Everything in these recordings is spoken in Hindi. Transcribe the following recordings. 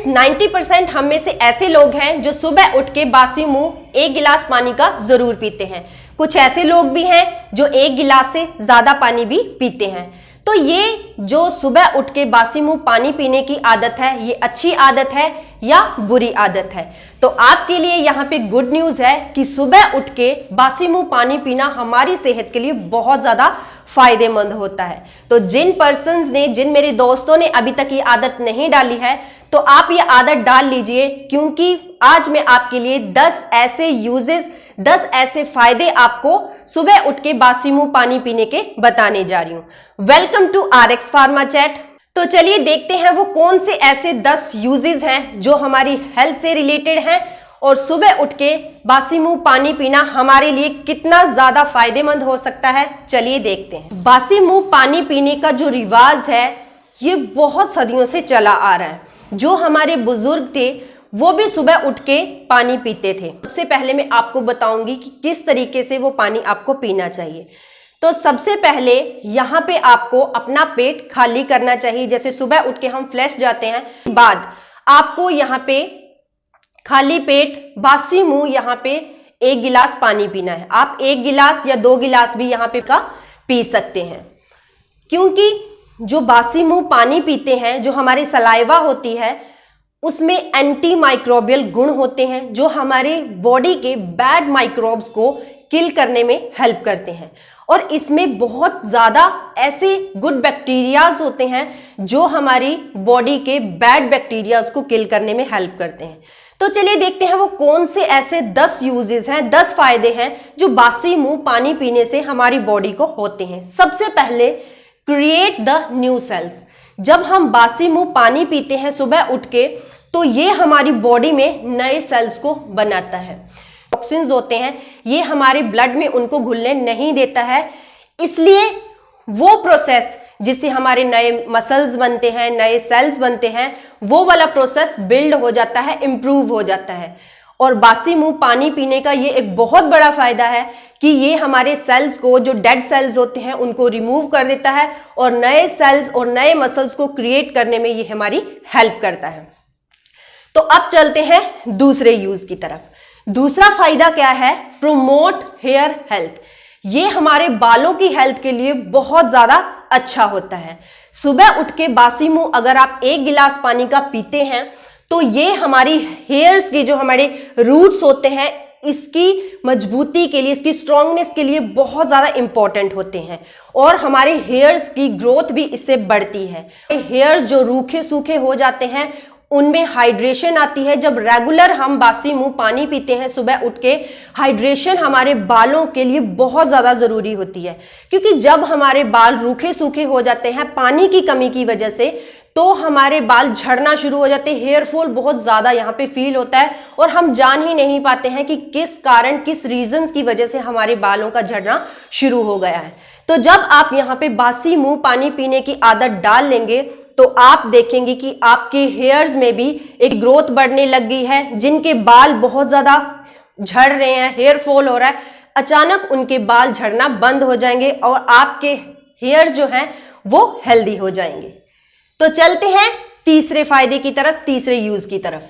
फ्रेंड्स 90% हम में से ऐसे लोग हैं जो सुबह उठ के बासी मुंह 1 गिलास पानी का जरूर पीते हैं। कुछ ऐसे लोग भी हैं जो 1 गिलास से ज्यादा पानी भी पीते हैं। तो ये जो सुबह उठ के बासी मुंह पानी पीने की आदत है, ये अच्छी आदत है या बुरी आदत है? तो आपके लिए यहाँ पे गुड न्यूज है कि सुबह उठ के बासी मुंह पानी पीना हमारी सेहत के लिए बहुत ज्यादा फायदेमंद होता है। तो जिन मेरे दोस्तों ने अभी तक ये आदत नहीं डाली है, तो आप ये आदत डाल लीजिए, क्योंकि आज मैं आपके लिए 10 ऐसे यूजेस, 10 ऐसे फायदे आपको सुबह उठ के बासी मुंह पानी पीने के बताने जा रही हूं। Welcome to RX pharma chat. तो चलिए देखते हैं वो कौन से ऐसे 10 यूजेस हैं जो हमारी हेल्थ से रिलेटेड हैं और सुबह उठ के बासी मुंह पानी पीना हमारे लिए कितना ज्यादा फायदेमंद हो सकता है। चलिए देखते हैं। बासी मुंह पानी पीने का जो रिवाज है ये बहुत सदियों से चला आ रहा है। जो हमारे बुजुर्ग थे वो भी सुबह उठ के पानी पीते थे। सबसे पहले मैं आपको बताऊंगी कि किस तरीके से वो पानी आपको पीना चाहिए। तो सबसे पहले यहाँ पे आपको अपना पेट खाली करना चाहिए। जैसे सुबह उठ के हम फ्लैश जाते हैं, बाद आपको यहाँ पे खाली पेट बासी मुंह यहाँ पे 1 गिलास पानी पीना है। आप 1 गिलास या 2 गिलास भी यहाँ पे का पी सकते हैं, क्योंकि जो बासी मुंह पानी पीते हैं, जो हमारी सलाइवा होती है, उसमें एंटी माइक्रोबियल गुण होते हैं जो हमारे बॉडी के बैड माइक्रोब्स को किल करने में हेल्प करते हैं। और इसमें बहुत ज्यादा ऐसे गुड बैक्टीरियाज होते हैं जो हमारी बॉडी के बैड बैक्टीरियाज को किल करने में हेल्प करते हैं। तो चलिए देखते हैं वो कौन से ऐसे 10 यूजेस हैं, 10 फायदे हैं जो बासी मुंह पानी पीने से हमारी बॉडी को होते हैं। सबसे पहले, क्रिएट द न्यू सेल्स। जब हम बासी मुंह पानी पीते हैं सुबह उठ के, तो ये हमारी बॉडी में नए सेल्स को बनाता है। टॉक्सिन्स होते हैं, ये हमारे ब्लड में उनको घुलने नहीं देता है, इसलिए वो प्रोसेस जिससे हमारे नए मसल्स बनते हैं, नए सेल्स बनते हैं, वो वाला प्रोसेस बिल्ड हो जाता है, इंप्रूव हो जाता है। और बासी मुंह पानी पीने का ये एक बहुत बड़ा फायदा है कि ये हमारे सेल्स को, जो डेड सेल्स होते हैं, उनको रिमूव कर देता है और नए सेल्स और नए मसल्स को क्रिएट करने में ये हमारी हेल्प करता है। तो अब चलते हैं दूसरे यूज की तरफ। दूसरा फायदा क्या है? Promote hair health. ये हमारे बालों की हेल्थ के लिए बहुत ज्यादा अच्छा होता है। सुबह उठ के बासी मुंह अगर आप 1 गिलास पानी का पीते हैं, तो ये हमारी हेयर्स की, जो हमारे रूट्स होते हैं, इसकी मजबूती के लिए, इसकी स्ट्रांगनेस के लिए बहुत ज्यादा इंपॉर्टेंट होते हैं और हमारे हेयर्स की ग्रोथ भी इससे बढ़ती है। हेयर्स जो रूखे सूखे हो जाते हैं, उनमें हाइड्रेशन आती है। जब रेगुलर हम बासी मुंह पानी पीते हैं सुबह उठ के, हाइड्रेशन हमारे बालों के लिए बहुत ज़्यादा ज़रूरी होती है, क्योंकि जब हमारे बाल रूखे सूखे हो जाते हैं पानी की कमी की वजह से, तो हमारे बाल झड़ना शुरू हो जाते हैं। हेयर फॉल बहुत ज़्यादा यहाँ पे फील होता है और हम जान ही नहीं पाते हैं कि किस कारण, किस रीजंस की वजह से हमारे बालों का झड़ना शुरू हो गया है। तो जब आप यहाँ पे बासी मुंह पानी पीने की आदत डाल लेंगे, तो आप देखेंगे कि आपके हेयर्स में भी एक ग्रोथ बढ़ने लग गई है। जिनके बाल बहुत ज्यादा झड़ रहे हैं, हेयर फॉल हो रहा है, अचानक उनके बाल झड़ना बंद हो जाएंगे और आपके हेयर्स जो हैं वो हेल्दी हो जाएंगे। तो चलते हैं तीसरे फायदे की तरफ, तीसरे यूज की तरफ।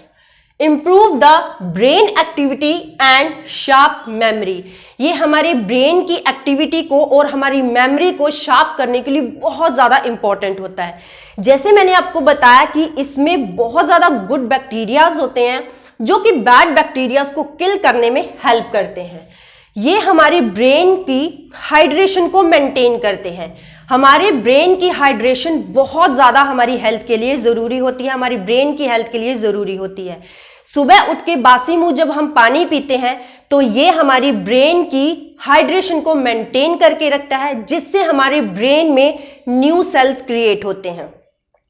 Improve the brain activity and sharp memory. ये हमारे ब्रेन की एक्टिविटी को और हमारी मेमोरी को शार्प करने के लिए बहुत ज़्यादा इंपॉर्टेंट होता है। जैसे मैंने आपको बताया कि इसमें बहुत ज़्यादा गुड बैक्टीरियाज होते हैं जो कि बैड बैक्टीरियाज को किल करने में हेल्प करते हैं। ये हमारे ब्रेन की हाइड्रेशन को मेंटेन करते हैं। हमारे ब्रेन की हाइड्रेशन बहुत ज़्यादा हमारी हेल्थ के लिए ज़रूरी होती है, हमारी ब्रेन की हेल्थ के लिए ज़रूरी होती है। सुबह उठ के बासी मुंह जब हम पानी पीते हैं, तो ये हमारी ब्रेन की हाइड्रेशन को मेंटेन करके रखता है, जिससे हमारे ब्रेन में न्यू सेल्स क्रिएट होते हैं।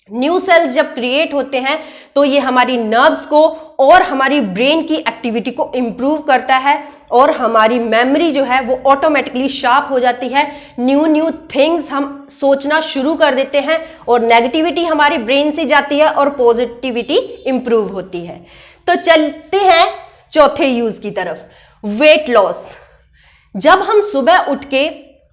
न्यू सेल्स जब क्रिएट होते हैं, तो ये हमारी नर्व्स को और हमारी ब्रेन की एक्टिविटी को इम्प्रूव करता है और हमारी मेमोरी जो है वो ऑटोमेटिकली शार्प हो जाती है। न्यू थिंग्स हम सोचना शुरू कर देते हैं और नेगेटिविटी हमारे ब्रेन से जाती है और पॉजिटिविटी इम्प्रूव होती है। तो चलते हैं चौथे यूज की तरफ, वेट लॉस। जब हम सुबह उठ के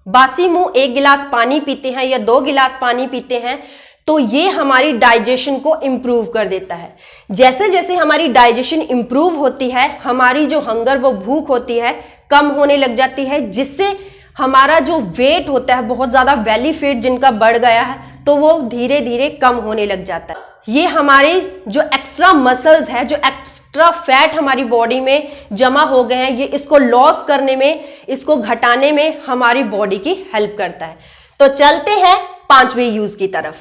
बासी मुंह 1 गिलास पानी पीते हैं या 2 गिलास पानी पीते हैं, तो ये हमारी डाइजेशन को इम्प्रूव कर देता है। जैसे जैसे हमारी डाइजेशन इम्प्रूव होती है, हमारी जो हंगर वो भूख होती है कम होने लग जाती है, जिससे हमारा जो वेट होता है बहुत ज़्यादा बेली फैट जिनका बढ़ गया है तो वो धीरे धीरे कम होने लग जाता है। ये हमारे जो एक्स्ट्रा मसल्स है, जो एक्स्ट्रा फैट हमारी बॉडी में जमा हो गए हैं, ये इसको लॉस करने में, इसको घटाने में हमारी बॉडी की हेल्प करता है। तो चलते हैं 5वें यूज की तरफ,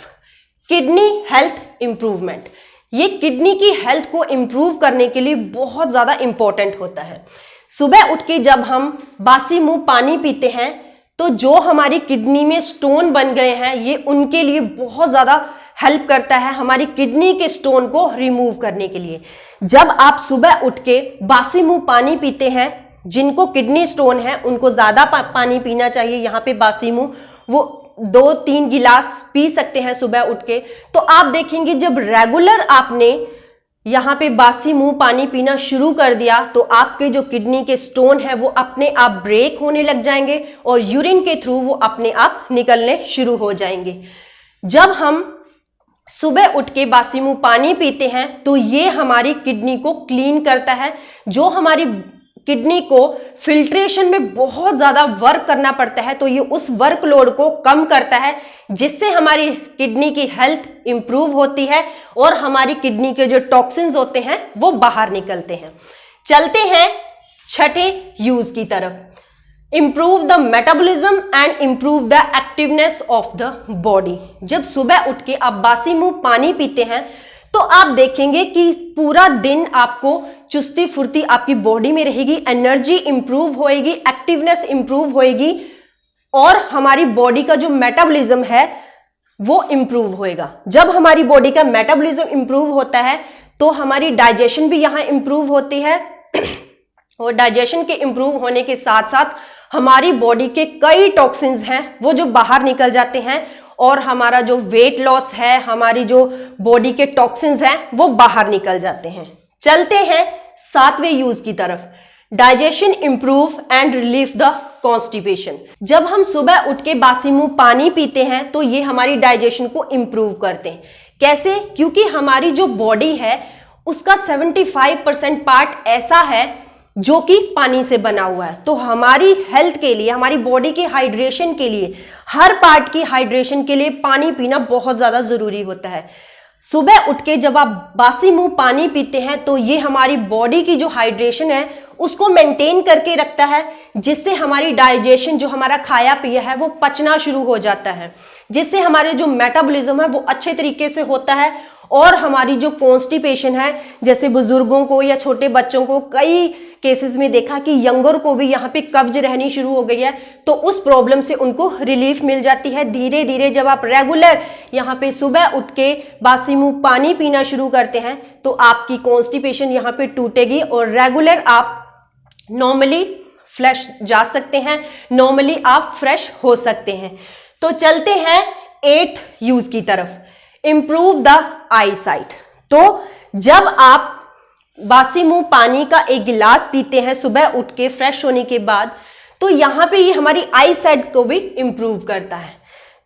किडनी हेल्थ इंप्रूवमेंट। ये किडनी की हेल्थ को इंप्रूव करने के लिए बहुत ज़्यादा इंपॉर्टेंट होता है। सुबह उठ के जब हम बासी मुंह पानी पीते हैं तो जो हमारी किडनी में स्टोन बन गए हैं ये उनके लिए बहुत ज़्यादा हेल्प करता है, हमारी किडनी के स्टोन को रिमूव करने के लिए। जब आप सुबह उठ के बासी मुंह पानी पीते हैं, जिनको किडनी स्टोन है उनको ज़्यादा पानी पीना चाहिए। यहाँ पे बासी मुंह वो 2-3 गिलास पी सकते हैं सुबह उठ के। तो आप देखेंगे जब रेगुलर आपने यहाँ पे बासी मुंह पानी पीना शुरू कर दिया तो आपके जो किडनी के स्टोन है वो अपने आप ब्रेक होने लग जाएंगे और यूरिन के थ्रू वो अपने आप निकलने शुरू हो जाएंगे। जब हम सुबह उठ के बासी मुंह पानी पीते हैं तो ये हमारी किडनी को क्लीन करता है। जो हमारी किडनी को फिल्ट्रेशन में बहुत ज़्यादा वर्क करना पड़ता है तो ये उस वर्कलोड को कम करता है, जिससे हमारी किडनी की हेल्थ इंप्रूव होती है और हमारी किडनी के जो टॉक्सिन्स होते हैं वो बाहर निकलते हैं। चलते हैं 6ठे यूज की तरफ, improve the metabolism and improve the activeness of the body. जब सुबह उठ के आप बासी मुंह पानी पीते हैं तो आप देखेंगे कि पूरा दिन आपको चुस्ती फुर्ती आपकी बॉडी में रहेगी, एनर्जी इंप्रूव होएगी, एक्टिवनेस इंप्रूव होएगी और हमारी बॉडी का जो मेटाबॉलिज्म है वो इंप्रूव होएगा। जब हमारी बॉडी का मेटाबॉलिज्म इंप्रूव होता है तो हमारी डाइजेशन भी यहाँ इंप्रूव होती है और डाइजेशन के इंप्रूव होने के साथ साथ हमारी बॉडी के कई टॉक्सिन्स हैं वो जो बाहर निकल जाते हैं और हमारा जो वेट लॉस है, हमारी जो बॉडी के टॉक्सिन्स हैं वो बाहर निकल जाते हैं। चलते हैं 7वें यूज की तरफ, digestion improve and relief the constipation. जब हम सुबह उठ के बासी मुंह पानी पीते हैं तो ये हमारी डाइजेशन को इंप्रूव करते हैं। कैसे? क्योंकि हमारी जो बॉडी है उसका 75% पार्ट ऐसा है जो कि पानी से बना हुआ है। तो हमारी हेल्थ के लिए, हमारी बॉडी की हाइड्रेशन के लिए, हर पार्ट की हाइड्रेशन के लिए पानी पीना बहुत ज़्यादा ज़रूरी होता है। सुबह उठ के जब आप बासी मुंह पानी पीते हैं तो ये हमारी बॉडी की जो हाइड्रेशन है उसको मेंटेन करके रखता है, जिससे हमारी डाइजेशन, जो हमारा खाया पिया है वो पचना शुरू हो जाता है, जिससे हमारे जो मेटाबॉलिज्म है वो अच्छे तरीके से होता है और हमारी जो कॉन्स्टिपेशन है, जैसे बुजुर्गों को या छोटे बच्चों को कई केसेस में देखा कि यंगर को भी यहाँ पे कब्ज रहनी शुरू हो गई है, तो उस प्रॉब्लम से उनको रिलीफ मिल जाती है। धीरे धीरे जब आप रेगुलर यहाँ पे सुबह उठ के बासी मुंह पानी पीना शुरू करते हैं तो आपकी कॉन्स्टिपेशन यहाँ पे टूटेगी और रेगुलर आप नॉर्मली फ्रेश जा सकते हैं, नॉर्मली आप फ्रेश हो सकते हैं। तो चलते हैं 8th यूज की तरफ, इंप्रूव द आई साइट। तो जब आप बासी मुंह पानी का 1 गिलास पीते हैं सुबह उठ के फ्रेश होने के बाद तो यहाँ पे ये हमारी आई साइट को भी इंप्रूव करता है,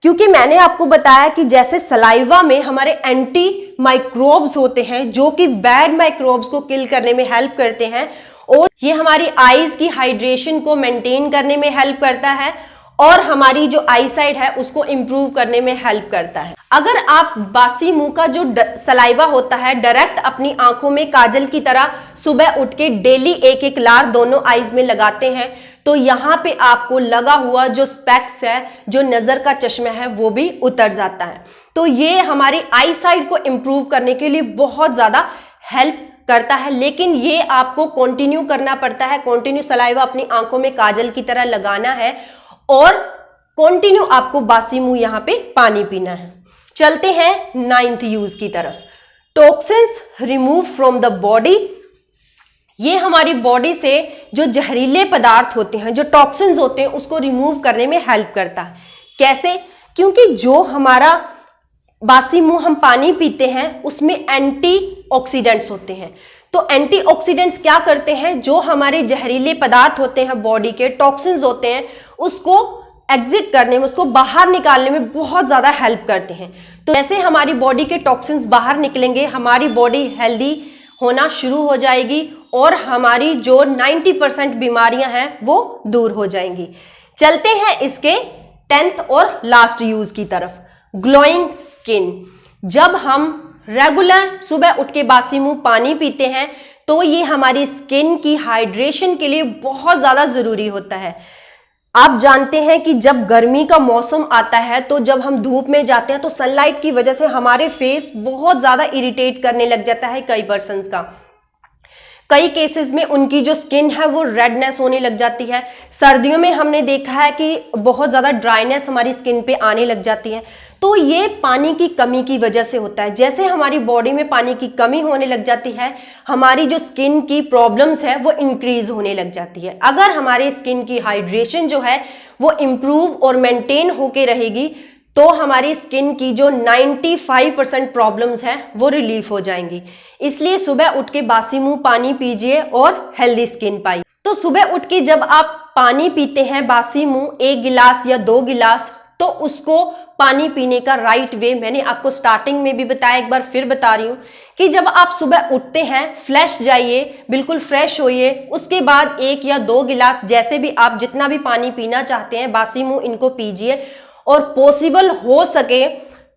क्योंकि मैंने आपको बताया कि जैसे सलाइवा में हमारे एंटी माइक्रोब्स होते हैं जो कि बैड माइक्रोब्स को किल करने में हेल्प करते हैं और ये हमारी आईज की हाइड्रेशन को मेंटेन करने में हेल्प करता है और हमारी जो आई साइट है उसको इंप्रूव करने में हेल्प करता है। अगर आप बासी मुंह का जो सलाइवा होता है डायरेक्ट अपनी आंखों में काजल की तरह सुबह उठ के डेली 1-1 लार दोनों आईज में लगाते हैं तो यहाँ पे आपको लगा हुआ जो स्पेक्स है, जो नजर का चश्मा है वो भी उतर जाता है। तो ये हमारी आई साइट को इंप्रूव करने के लिए बहुत ज्यादा हेल्प करता है, लेकिन ये आपको कंटिन्यू करना पड़ता है। कंटिन्यू सलाइवा अपनी आंखों में काजल की तरह लगाना है और कंटिन्यू आपको बासी मुंह यहाँ पे पानी पीना है। चलते हैं 9th यूज की तरफ, toxins remove from the body. ये हमारी बॉडी से जो जहरीले पदार्थ होते हैं, जो टॉक्सिन्स होते हैं, उसको रिमूव करने में हेल्प करता है। कैसे? क्योंकि जो हमारा बासी मुंह हम पानी पीते हैं उसमें एंटीऑक्सीडेंट्स होते हैं। तो एंटीऑक्सीडेंट्स क्या करते हैं? जो हमारे जहरीले पदार्थ होते हैं, बॉडी के टॉक्सिन्स होते हैं, उसको एग्जिट करने में, उसको बाहर निकालने में बहुत ज़्यादा हेल्प करते हैं। तो जैसे हमारी बॉडी के टॉक्सिन्स बाहर निकलेंगे, हमारी बॉडी हेल्दी होना शुरू हो जाएगी और हमारी जो 90% बीमारियां हैं वो दूर हो जाएंगी। चलते हैं इसके 10th और लास्ट यूज की तरफ, ग्लोइंग स्किन। जब हम रेगुलर सुबह उठ के बासी मुंह पानी पीते हैं तो ये हमारी स्किन की हाइड्रेशन के लिए बहुत ज़्यादा ज़रूरी होता है। आप जानते हैं कि जब गर्मी का मौसम आता है तो जब हम धूप में जाते हैं तो सनलाइट की वजह से हमारे फेस बहुत ज़्यादा इरिटेट करने लग जाता है कई पर्सन्स का। कई केसेस में उनकी जो स्किन है वो रेडनेस होने लग जाती है। सर्दियों में हमने देखा है कि बहुत ज़्यादा ड्राइनेस हमारी स्किन पे आने लग जाती है। तो ये पानी की कमी की वजह से होता है। जैसे हमारी बॉडी में पानी की कमी होने लग जाती है, हमारी जो स्किन की प्रॉब्लम्स है वो इंक्रीज होने लग जाती है। अगर हमारे स्किन की हाइड्रेशन जो है वो इम्प्रूव और मेंटेन होके रहेगी तो हमारी स्किन की जो 95% प्रॉब्लम्स हैं वो रिलीफ हो जाएंगी। इसलिए सुबह उठ के बासी मुंह पानी पीजिए और हेल्दी स्किन पाइए। तो सुबह उठ के जब आप पानी पीते हैं बासी मुंह 1 गिलास या 2 गिलास, तो उसको पानी पीने का राइट वे मैंने आपको स्टार्टिंग में भी बताया, एक बार फिर बता रही हूँ कि जब आप सुबह उठते हैं फ्रेश जाइए, बिल्कुल फ्रेश होइए, उसके बाद 1 या 2 गिलास जैसे भी आप जितना भी पानी पीना चाहते हैं बासी मुंह इनको पीजिए। और पॉसिबल हो सके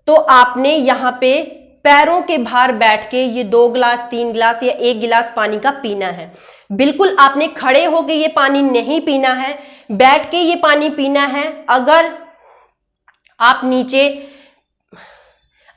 तो आपने यहाँ पे पैरों के भार बैठ के ये 2 गिलास 3 गिलास या 1 गिलास पानी का पीना है। बिल्कुल आपने खड़े होके ये पानी नहीं पीना है, बैठ के ये पानी पीना है।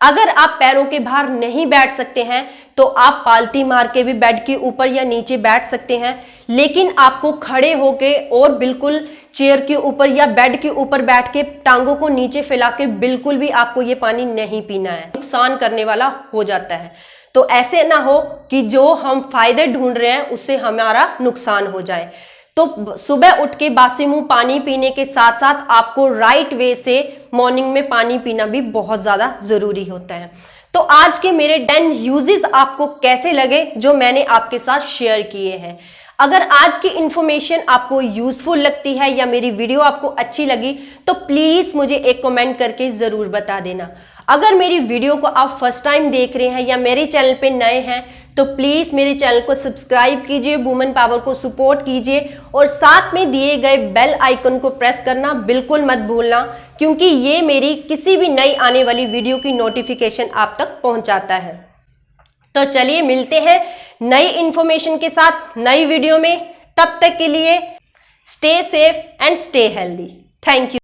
अगर आप पैरों के भार नहीं बैठ सकते हैं तो आप पालती मार के भी बेड के ऊपर या नीचे बैठ सकते हैं, लेकिन आपको खड़े होके और बिल्कुल चेयर के ऊपर या बेड के ऊपर बैठ के टांगों को नीचे फैला के बिल्कुल भी आपको ये पानी नहीं पीना है, नुकसान करने वाला हो जाता है। तो ऐसे ना हो कि जो हम फायदे ढूंढ रहे हैं उससे हमारा नुकसान हो जाए। तो सुबह उठ के बासी मुंह पानी पीने के साथ साथ आपको राइट वे से मॉर्निंग में पानी पीना भी बहुत ज़्यादा ज़रूरी होता है। तो आज के मेरे 10 यूजेस आपको कैसे लगे जो मैंने आपके साथ शेयर किए हैं। अगर आज की इंफॉर्मेशन आपको यूजफुल लगती है या मेरी वीडियो आपको अच्छी लगी तो प्लीज़ मुझे एक कमेंट करके ज़रूर बता देना। अगर मेरी वीडियो को आप फर्स्ट टाइम देख रहे हैं या मेरे चैनल पे नए हैं तो प्लीज़ मेरे चैनल को सब्सक्राइब कीजिए, वुमेन पावर को सपोर्ट कीजिए और साथ में दिए गए बेल आइकन को प्रेस करना बिल्कुल मत भूलना, क्योंकि ये मेरी किसी भी नई आने वाली वीडियो की नोटिफिकेशन आप तक पहुंचाता है। तो चलिए मिलते हैं नई इंफॉर्मेशन के साथ नई वीडियो में। तब तक के लिए stay safe and stay healthy. Thank you.